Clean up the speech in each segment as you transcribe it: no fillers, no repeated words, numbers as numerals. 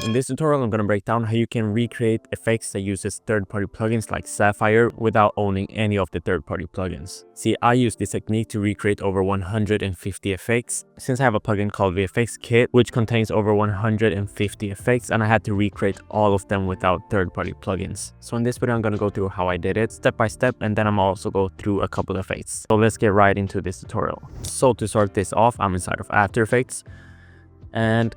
In this tutorial, I'm going to break down how you can recreate effects that uses third-party plugins like Sapphire without owning any of the third-party plugins. See, I use this technique to recreate over 150 effects, since I have a plugin called VFX Kit, which contains over 150 effects, and I had to recreate all of them without third-party plugins. So in this video, I'm going to go through how I did it step by step, and then I'm also go through a couple of effects. So let's get right into this tutorial. So to start this off, I'm inside of After Effects, and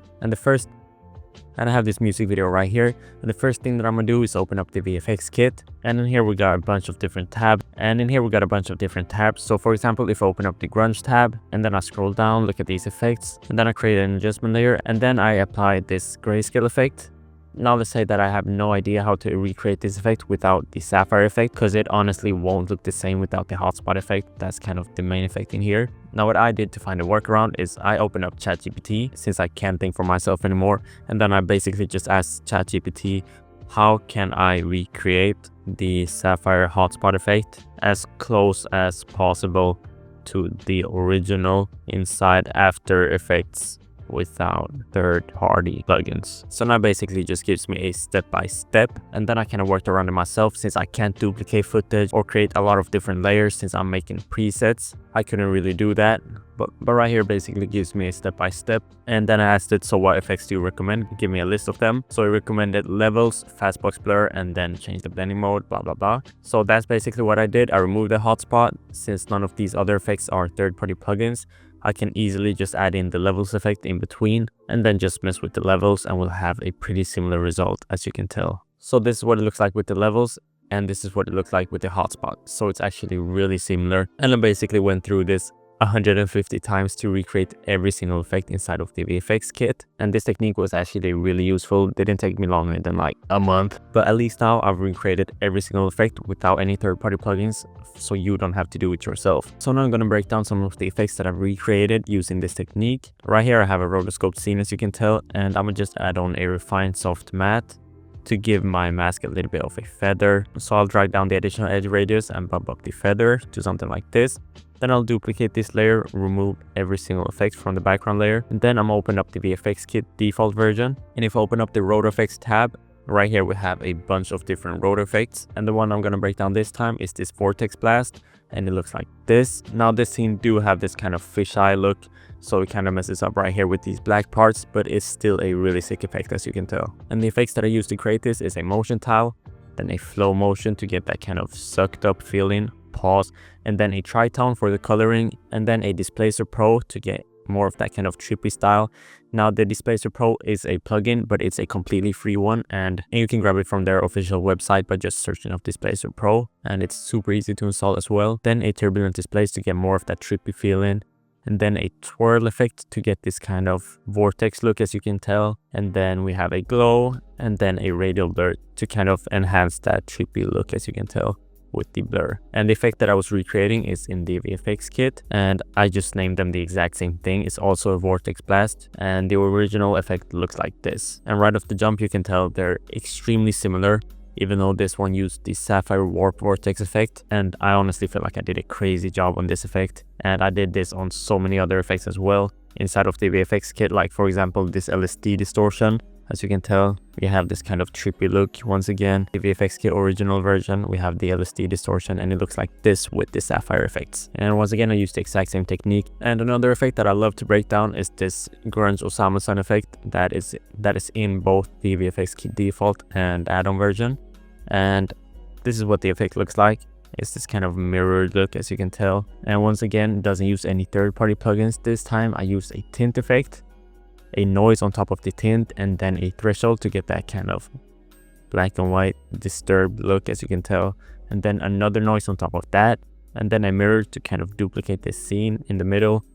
I have this music video right here, and the first thing that I'm gonna do is open up the VFX Kit, and in here we got a bunch of different tabs, so for example, if I open up the Grunge tab and then I scroll down, look at these effects, and then I create an adjustment layer, and then I apply this grayscale effect. Now let's say that I have no idea how to recreate this effect without the Sapphire effect, because it honestly won't look the same without the hotspot effect. That's kind of the main effect in here. Now what I did to find a workaround is I opened up ChatGPT, since I can't think for myself anymore, and then I basically just asked ChatGPT, how can I recreate the Sapphire hotspot effect as close as possible to the original inside After Effects without third-party plugins. So now basically just gives me a step-by-step, and then I kind of worked around it myself, since I can't duplicate footage or create a lot of different layers since I'm making presets. I couldn't really do that, but right here basically gives me a step-by-step, and then I asked it, so what effects do you recommend? Give me a list of them. So it recommended levels, fastbox blur, and then change the blending mode, blah blah blah. So that's basically what I did. I removed the hotspot. Since none of these other effects are third-party plugins, I can easily just add in the levels effect in between and then just mess with the levels, and we'll have a pretty similar result, as you can tell. So this is what it looks like with the levels, and this is what it looks like with the hotspot. So it's actually really similar, and I basically went through this 150 times to recreate every single effect inside of the VFX Kit, and this technique was actually really useful. It didn't take me longer than like a month, but at least now I've recreated every single effect without any third-party plugins, so you don't have to do it yourself. So now I'm going to break down some of the effects that I've recreated using this technique. Right here I have a rotoscope scene, as you can tell, and I'm gonna just add on a refined soft matte to give my mask a little bit of a feather. So I'll drag down the additional edge radius and bump up the feather to something like this. Then I'll duplicate this layer, remove every single effect from the background layer, and then I'm gonna open up the VFX Kit default version. And if I open up the Roto Effects tab, right here we have a bunch of different roto effects, and the one I'm gonna break down this time is this vortex blast, and it looks like this. Now this scene do have this kind of fisheye look, so it kind of messes up right here with these black parts, but it's still a really sick effect, as you can tell. And the effects that I use to create this is a motion tile, then a flow motion to get that kind of sucked up feeling, pause, and then a tritone for the coloring, and then a displacer pro to get more of that kind of trippy style. Now the displacer pro is a plugin, but it's a completely free one, and you can grab it from their official website by just searching up displacer pro, and it's super easy to install as well. Then a turbulent displace to get more of that trippy feeling, and then a twirl effect to get this kind of vortex look, as you can tell, and then we have a glow, and then a radial blur to kind of enhance that trippy look, as you can tell with the blur. And the effect that I was recreating is in the VFX Kit, and I just named them the exact same thing. It's also a vortex blast, and the original effect looks like this. And right off the jump you can tell they're extremely similar, even though this one used the Sapphire warp vortex effect, and I honestly feel like I did a crazy job on this effect, and I did this on so many other effects as well inside of the VFX Kit, like for example this LSD distortion. As you can tell, we have this kind of trippy look. Once again, the VFX Kit original version, we have the LSD distortion, and it looks like this with the Sapphire effects. And once again, I used the exact same technique. And another effect that I love to break down is this Grunge Osama-san effect that is in both the VFX Kit default and add-on version. And this is what the effect looks like. It's this kind of mirrored look, as you can tell. And once again, it doesn't use any third-party plugins. This time I used a tint effect, a noise on top of the tint, and then a threshold to get that kind of black and white disturbed look, as you can tell, and then another noise on top of that, and then a mirror to kind of duplicate this scene in the middle,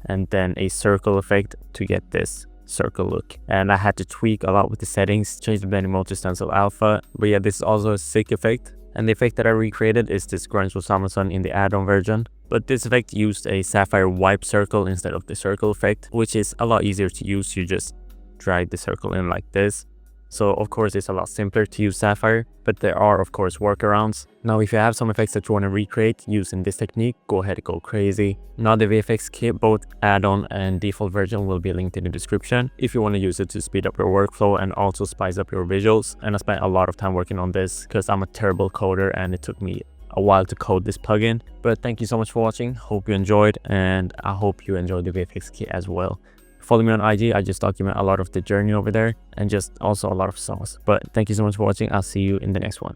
and then a circle effect to get this circle look. And I had to tweak a lot with the settings, change the blending mode to stencil alpha, but yeah, this is also a sick effect. And the effect that I recreated is this Grunge Osama-san in the add-on version. But this effect used a Sapphire wipe circle instead of the circle effect, which is a lot easier to use. You just drag the circle in like this, So of course it's a lot simpler to use Sapphire, but there are of course workarounds. Now if you have some effects that you want to recreate using this technique, go ahead and go crazy. Now the VFX kit, both add-on and default version, will be linked in the description if you want to use it to speed up your workflow and also spice up your visuals. And I spent a lot of time working on this because I'm a terrible coder and it took me a while to code this plugin. But thank you so much for watching. Hope you enjoyed, and I hope you enjoyed the VFX kit as well. Follow me on IG. I just document a lot of the journey over there and just also a lot of songs. But thank you so much for watching. I'll see you in the next one.